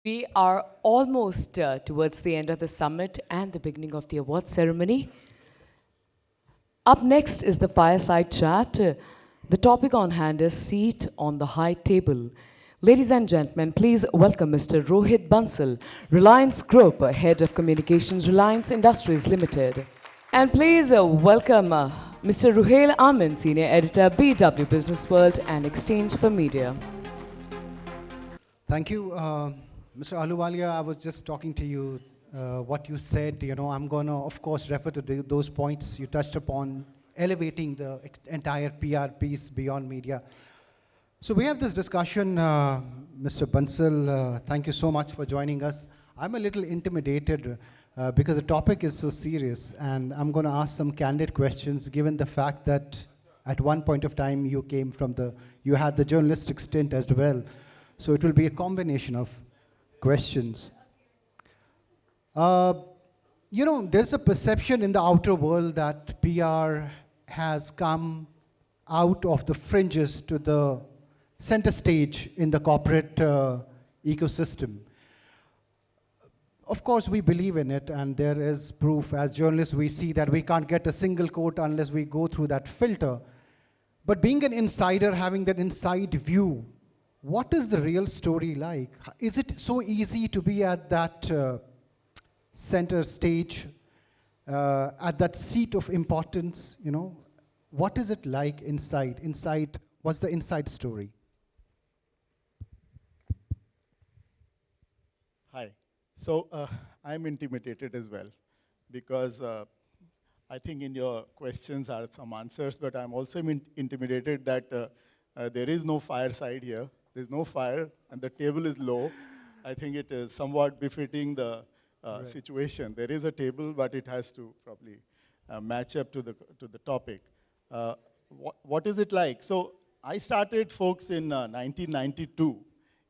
We are almost towards the end of the summit and the beginning of the award ceremony. Up next is the fireside chat. The topic on hand is Seat on the High Table. Ladies and gentlemen, please welcome Mr. Rohit Bansal, Reliance Group, Head of Communications, Reliance Industries Limited. And please welcome Mr. Ruhail Amin, Senior Editor, BW Businessworld and Exchange for Media. Thank you, Mr. Ahluwalia. I was just talking to you. What you said, I'm going to, of course, refer to those points you touched upon, elevating the entire PR piece beyond media. So we have this discussion, Mr. Bansal. Thank you so much for joining us. I'm a little intimidated because the topic is so serious, and I'm going to ask some candid questions, given the fact that at one point of time you came from you had the journalistic stint as well. So it will be a combination of questions. There's a perception in the outer world that PR has come out of the fringes to the center stage in the corporate ecosystem. Of course, we believe in it, and there is proof. As journalists, we see that we can't get a single quote unless we go through that filter. But being an insider, having that inside view, what is the real story like? Is it so easy to be at that center stage, at that seat of importance? What is it like inside? What's the inside story? Hi. So I'm intimidated as well, because I think in your questions are some answers, but I'm also intimidated that there is no fireside here. There's no fire, and the table is low. I think it is somewhat befitting the situation. There is a table, but it has to probably match up to the topic. What is it like? So I started, folks, in 1992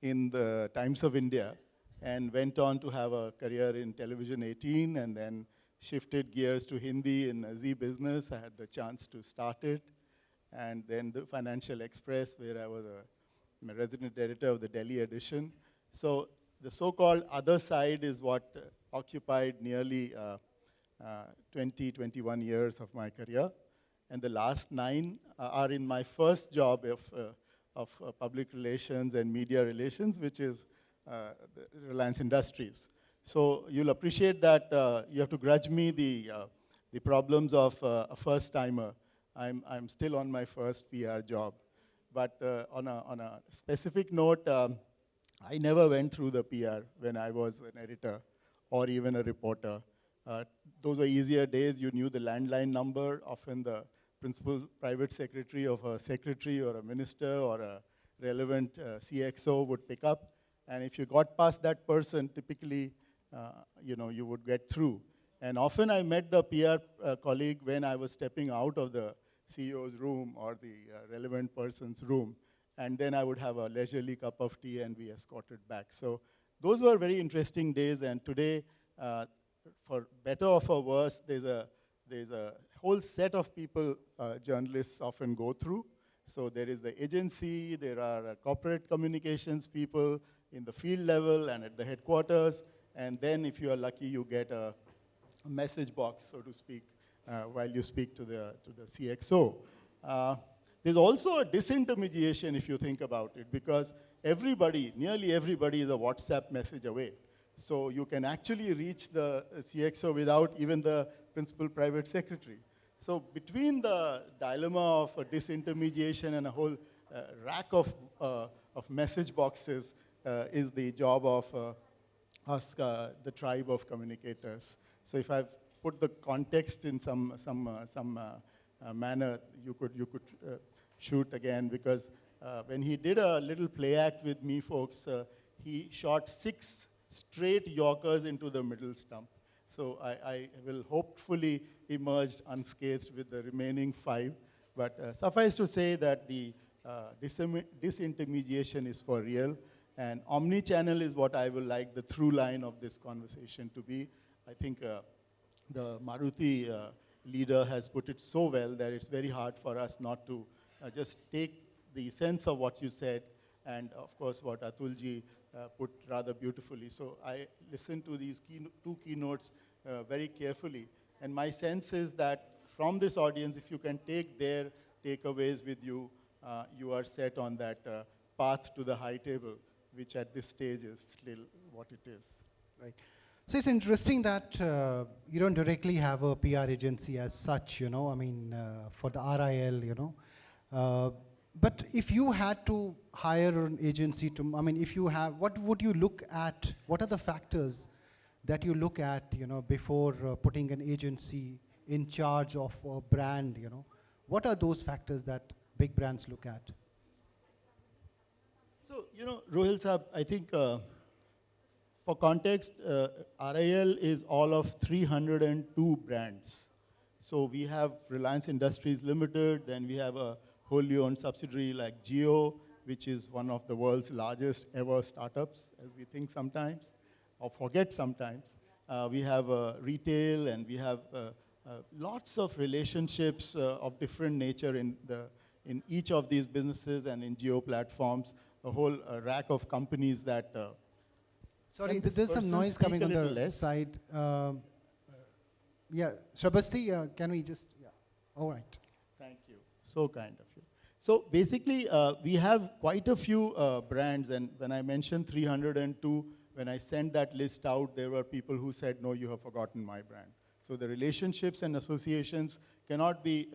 in the Times of India, and went on to have a career in Television 18, and then shifted gears to Hindi in Zee Business. I had the chance to start it, and then the Financial Express, where I was a resident editor of the Delhi edition. So the so-called other side is what occupied nearly 21 years of my career. And the last 9 are in my first job of public relations and media relations, which is the Reliance Industries. So you'll appreciate that you have to grudge me the problems of a first-timer. I'm still on my first PR job. But on a specific note, I never went through the PR when I was an editor or even a reporter. Those were easier days. You knew the landline number. Often the principal private secretary of a secretary or a minister or a relevant CXO would pick up. And if you got past that person, typically, you would get through. And often I met the PR colleague when I was stepping out of the CEO's room or the relevant person's room. And then I would have a leisurely cup of tea and be escorted back. So those were very interesting days. And today, for better or for worse, there's a whole set of people journalists often go through. So there is the agency, there are corporate communications people in the field level and at the headquarters. And then if you are lucky, you get a message box, so to speak, while you speak to the CXO. There's also a disintermediation if you think about it, because nearly everybody is a WhatsApp message away. So you can actually reach the CXO without even the principal private secretary. So between the dilemma of disintermediation and a whole rack of message boxes is the job of us, the tribe of communicators. So if I've put the context in some manner, you could shoot again, because when he did a little play act with me, folks, he shot 6 straight Yorkers into the middle stump. So I will hopefully emerge unscathed with the remaining 5. But suffice to say that the disintermediation is for real. And omni-channel is what I will like the through line of this conversation to be. I think the Maruti leader has put it so well that it's very hard for us not to just take the sense of what you said, and of course what Atulji put rather beautifully. So I listened to these two keynotes very carefully. And my sense is that from this audience, if you can take their takeaways with you, you are set on that path to the high table, which at this stage is still what it is. Right. So it's interesting that you don't directly have a PR agency as such, you know, I mean, for the RIL, you know. But if you had to hire an agency to, I mean, if you have, what would you look at? What are the factors that you look at, you know, before putting an agency in charge of a brand, you know? What are those factors that big brands look at? So, you know, Ruhail Saab, I think for context, RIL is all of 302 brands. So we have Reliance Industries Limited, then we have a wholly owned subsidiary like Jio, which is one of the world's largest ever startups, as we think sometimes, or forget sometimes. We have retail, and we have lots of relationships of different nature in each of these businesses and in Jio platforms, a whole rack of companies that Sorry, this there's some person noise speak coming a on little the less? side. Yeah, Shabasti, can we just, yeah, all right. Thank you. So kind of you. So basically, we have quite a few brands, and when I mentioned 302, when I sent that list out, there were people who said, no, you have forgotten my brand. So the relationships and associations cannot be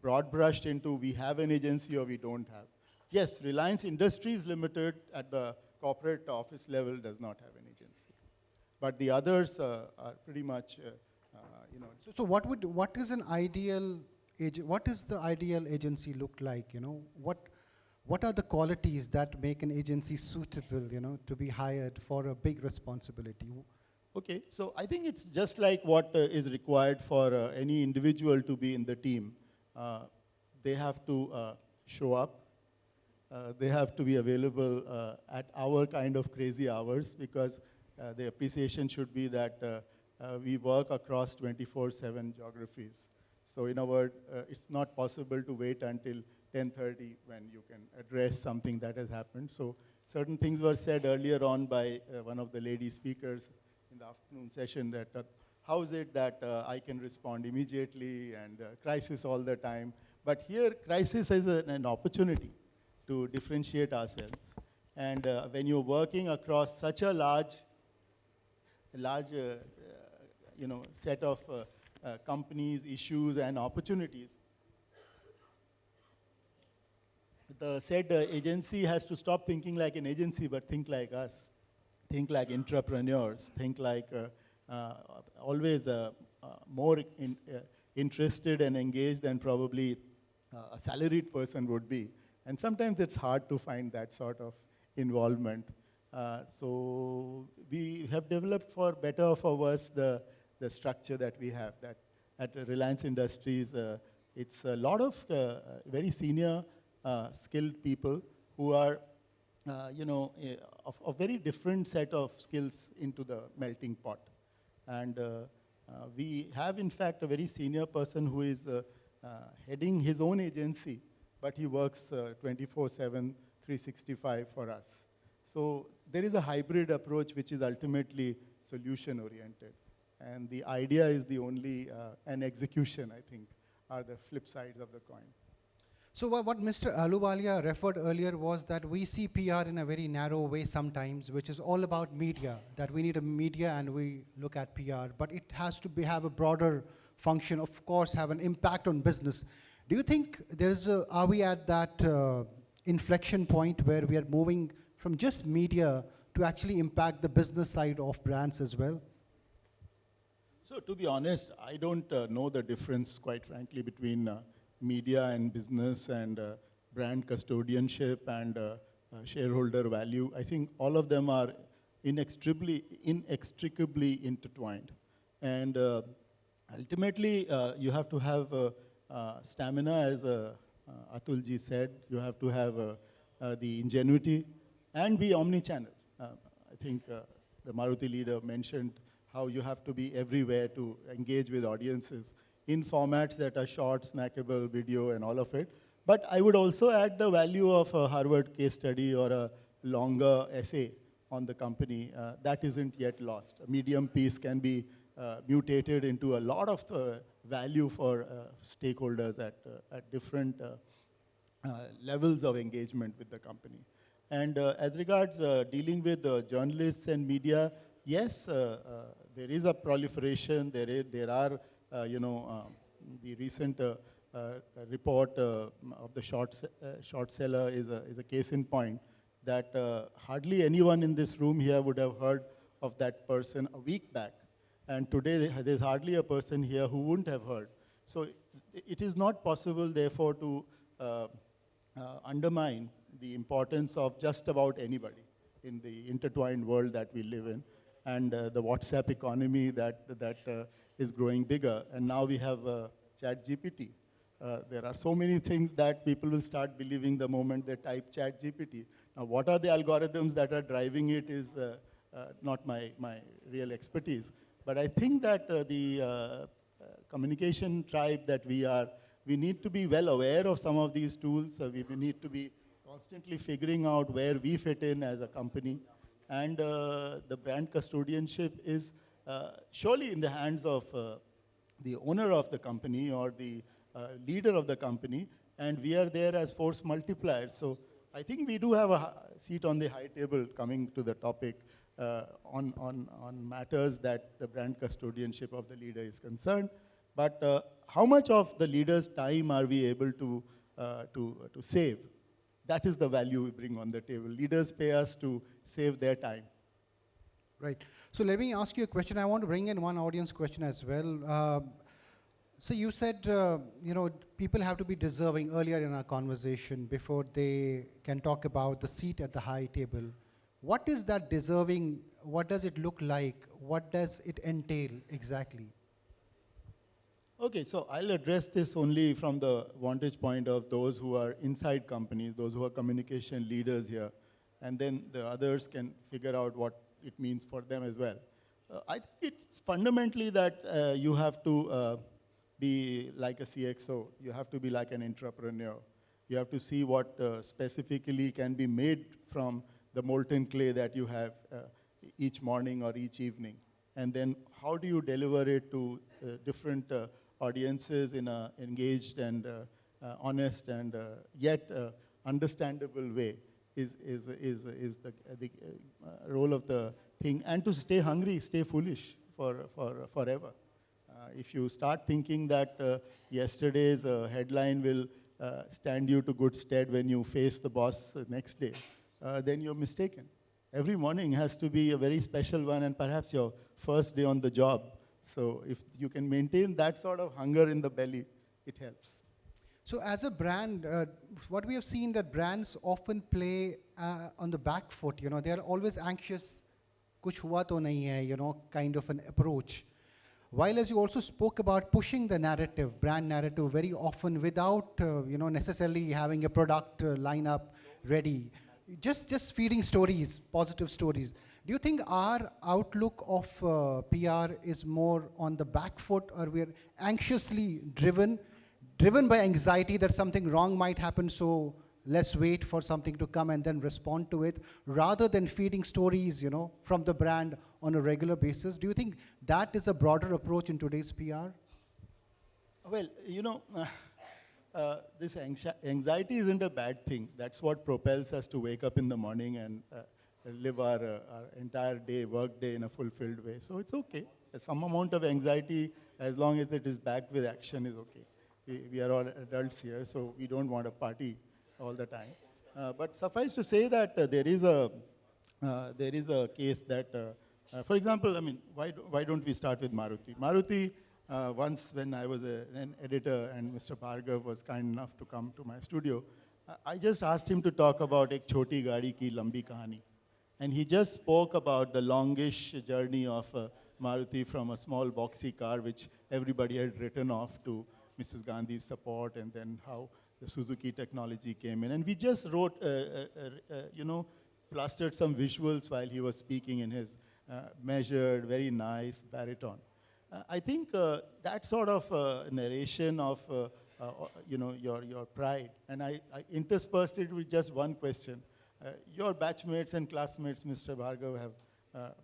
broad brushed into we have an agency or we don't have. Yes, Reliance Industries Limited at the corporate office level does not have an agency. But the others are pretty much, you know. So what is an ideal what is the ideal agency look like, you know? What are the qualities that make an agency suitable, you know, to be hired for a big responsibility? Okay, so I think it's just like what is required for any individual to be in the team. They have to show up. They have to be available at our kind of crazy hours, because the appreciation should be that we work across 24/7 geographies. So in a word, it's not possible to wait until 10:30 when you can address something that has happened. So certain things were said earlier on by one of the lady speakers in the afternoon session that how is it that I can respond immediately and crisis all the time. But here, crisis is an opportunity to differentiate ourselves. And when you're working across such a large you know, set of companies, issues, and opportunities, the said agency has to stop thinking like an agency, but think like us. Think like entrepreneurs. Think like always more interested and engaged than probably a salaried person would be. And sometimes it's hard to find that sort of involvement. So we have developed, for better or for worse, the structure that we have. That at Reliance Industries, it's a lot of very senior, skilled people who are, you know, of a very different set of skills into the melting pot. And we have, in fact, a very senior person who is heading his own agency, but he works 24/7, 365 for us. So there is a hybrid approach which is ultimately solution-oriented. And the idea is the only, and execution, I think, are the flip sides of the coin. So what Mr. Ahluwalia referred earlier was that we see PR in a very narrow way sometimes, which is all about media, that we need a media and we look at PR, but it has to have a broader function, of course, have an impact on business. Do you think are we at that inflection point where we are moving from just media to actually impact the business side of brands as well? So to be honest, I don't know the difference, quite frankly, between media and business and brand custodianship and shareholder value. I think all of them are inextricably intertwined. And ultimately, you have to have stamina, as Atulji said. You have to have the ingenuity and be omni-channel. I think the Maruti leader mentioned how you have to be everywhere to engage with audiences in formats that are short, snackable, video, and all of it. But I would also add the value of a Harvard case study or a longer essay on the company, that isn't yet lost. A medium piece can be mutated into a lot of value for stakeholders at different levels of engagement with the company. And as regards dealing with journalists and media, yes, there is a proliferation. There are, the recent report of the short seller is a case in point that hardly anyone in this room here would have heard of that person a week back. And today, there's hardly a person here who wouldn't have heard. So it is not possible, therefore, to undermine the importance of just about anybody in the intertwined world that we live in, and the WhatsApp economy that is growing bigger. And now we have ChatGPT. There are so many things that people will start believing the moment they type ChatGPT. Now, what are the algorithms that are driving it is not my real expertise. But I think that the communication tribe that we are, we need to be well aware of some of these tools. We need to be constantly figuring out where we fit in as a company. And the brand custodianship is surely in the hands of the owner of the company or the leader of the company, and we are there as force multipliers. So I think we do have a seat on the high table coming to the topic on matters that the brand custodianship of the leader is concerned. But how much of the leader's time are we able to save? That is the value we bring on the table. Leaders pay us to save their time. Right. So let me ask you a question. I want to bring in one audience question as well. So you said, people have to be deserving earlier in our conversation before they can talk about the seat at the high table. What is that deserving? What does it look like? What does it entail exactly? Okay, so I'll address this only from the vantage point of those who are inside companies, those who are communication leaders here, and then the others can figure out what it means for them as well. I think it's fundamentally that you have to be like a CXO. You have to be like an entrepreneur. You have to see what specifically can be made from the molten clay that you have each morning or each evening. And then how do you deliver it to different audiences in an engaged and honest and yet understandable way is the role of the thing. And to stay hungry, stay foolish forever. If you start thinking that yesterday's headline will stand you to good stead when you face the boss next day, then you're mistaken. Every morning has to be a very special one and perhaps your first day on the job. So if you can maintain that sort of hunger in the belly, it helps. So as a brand, what we have seen that brands often play on the back foot. They are always anxious, kuch hua to nahi hai, kind of an approach. While as you also spoke about pushing the narrative, brand narrative, very often without necessarily having a product lineup ready, just feeding stories, positive stories. Do you think our outlook of PR is more on the back foot, or we're anxiously driven by anxiety that something wrong might happen, so let's wait for something to come and then respond to it, rather than feeding stories, from the brand on a regular basis? Do you think that is a broader approach in today's PR? Well, this anxiety isn't a bad thing. That's what propels us to wake up in the morning and live our entire day, work day in a fulfilled way. So it's okay. Some amount of anxiety, as long as it is backed with action, is okay. We are all adults here, so we don't want to party all the time. But suffice to say that there is a case that, for example, why don't we start with Maruti? Maruti, once when I was an editor and Mr. Bhargav was kind enough to come to my studio, I just asked him to talk about Ek Choti Gaadi Ki Lambi Kahani. And he just spoke about the longish journey of Maruti from a small boxy car, which everybody had written off, to Mrs. Gandhi's support, and then how the Suzuki technology came in. And we just wrote, plastered some visuals while he was speaking in his measured, very nice baritone. I think that sort of narration of your pride, and I interspersed it with just one question. Your batchmates and classmates, Mr. Bhargav, have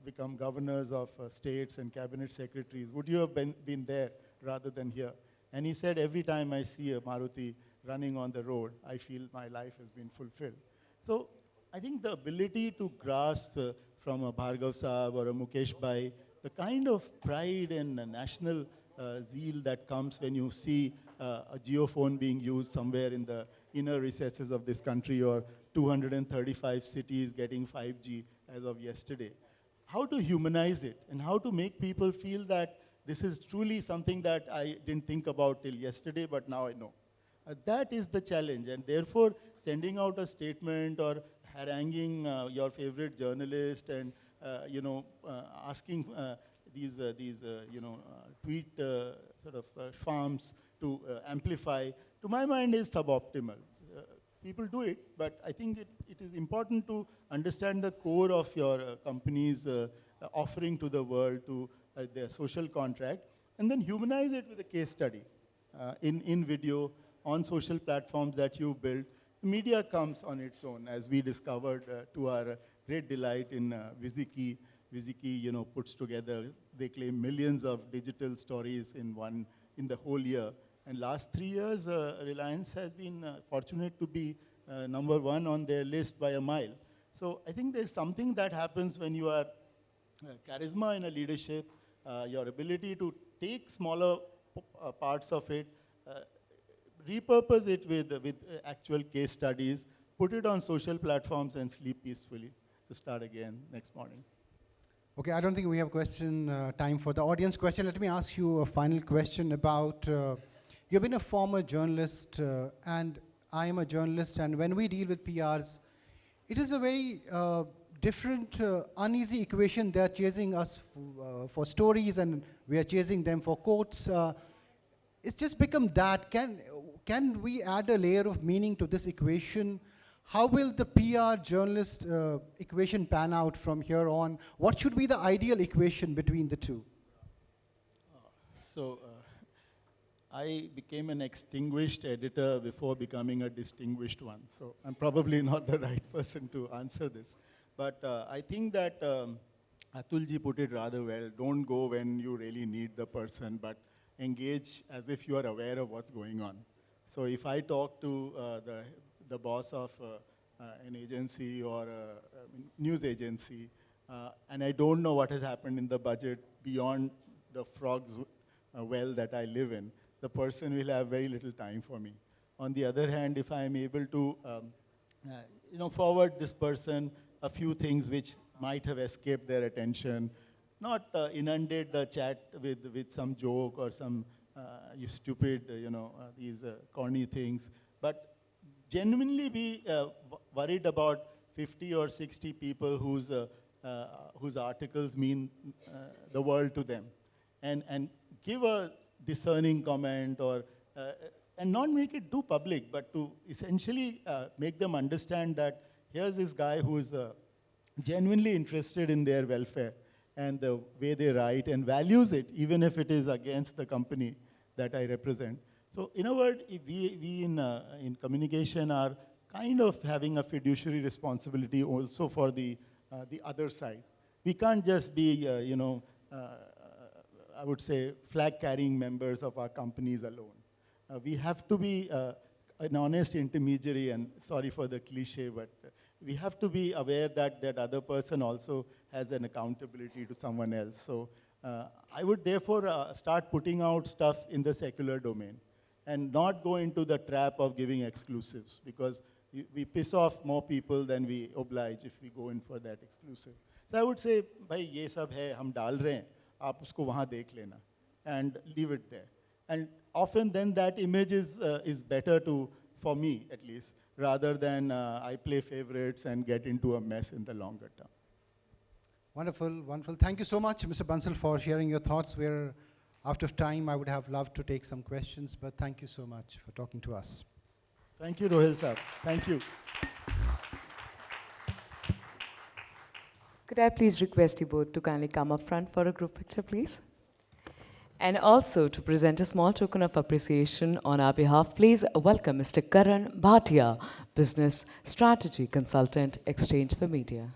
become governors of states and cabinet secretaries. Would you have been there rather than here? And he said, every time I see a Maruti running on the road, I feel my life has been fulfilled. So I think the ability to grasp from a Bhargav Saab or a Mukesh Bhai, the kind of pride and national zeal that comes when you see a geophone being used somewhere in the inner recesses of this country, or 235 cities getting 5G as of yesterday. How to humanize it and how to make people feel that this is truly something that I didn't think about till yesterday, but now I know. That is the challenge, and therefore sending out a statement or haranguing your favorite journalist and asking these tweet sort of farms to amplify, to my mind, is suboptimal. People do it, but I think it is important to understand the core of your company's offering to the world, to their social contract, and then humanize it with a case study in video, on social platforms that you've built. The media comes on its own, as we discovered to our great delight in Viziki. Viziki, puts together, they claim, millions of digital stories in the whole year. And last 3 years, Reliance has been fortunate to be #1 on their list by a mile. So I think there's something that happens when you are charisma in a leadership, your ability to take smaller parts of it, repurpose it with actual case studies, put it on social platforms, and sleep peacefully to start again next morning. Okay, I don't think we have time for the audience question. Let me ask you a final question about, you've been a former journalist, and I am a journalist, and when we deal with PRs, it is a very different, uneasy equation. They're chasing us for stories, and we are chasing them for quotes. It's just become that. Can we add a layer of meaning to this equation? How will the PR journalist equation pan out from here on? What should be the ideal equation between the two? I became an extinguished editor before becoming a distinguished one. So I'm probably not the right person to answer this. But I think that Atulji put it rather well. Don't go when you really need the person, but engage as if you are aware of what's going on. So if I talk to the boss of an agency or a news agency, and I don't know what has happened in the budget beyond the frog's well that I live in, the person will have very little time for me. On the other hand, if I am able to forward this person a few things which might have escaped their attention, not inundate the chat with some joke or some you stupid, these corny things, but genuinely be worried about 50 or 60 people whose articles mean the world to them, and give a discerning comment, or and not make it too public, but to essentially make them understand that here's this guy who is genuinely interested in their welfare and the way they write, and values it, even if it is against the company that I represent. So in a word, if we in communication are kind of having a fiduciary responsibility also for the other side. We can't just be, I would say, flag-carrying members of our companies alone. We have to be an honest intermediary, and sorry for the cliche, but we have to be aware that that other person also has an accountability to someone else. So I would therefore start putting out stuff in the secular domain and not go into the trap of giving exclusives, because we piss off more people than we oblige if we go in for that exclusive. So I would say, bhai, ye sab hai, hum dal rahe hain, aap usko wahan dekh lena, and leave it there. And often then that image is better for me at least, rather than I play favorites and get into a mess in the longer term. Wonderful, wonderful. Thank you so much, Mr. Bansal, for sharing your thoughts. We're out of time. I would have loved to take some questions, but thank you so much for talking to us. Thank you, Rohil sir. Thank you. Could I please request you both to kindly come up front for a group picture, please? And also to present a small token of appreciation on our behalf, please welcome Mr. Karan Bhatia, Business Strategy Consultant, Exchange for Media.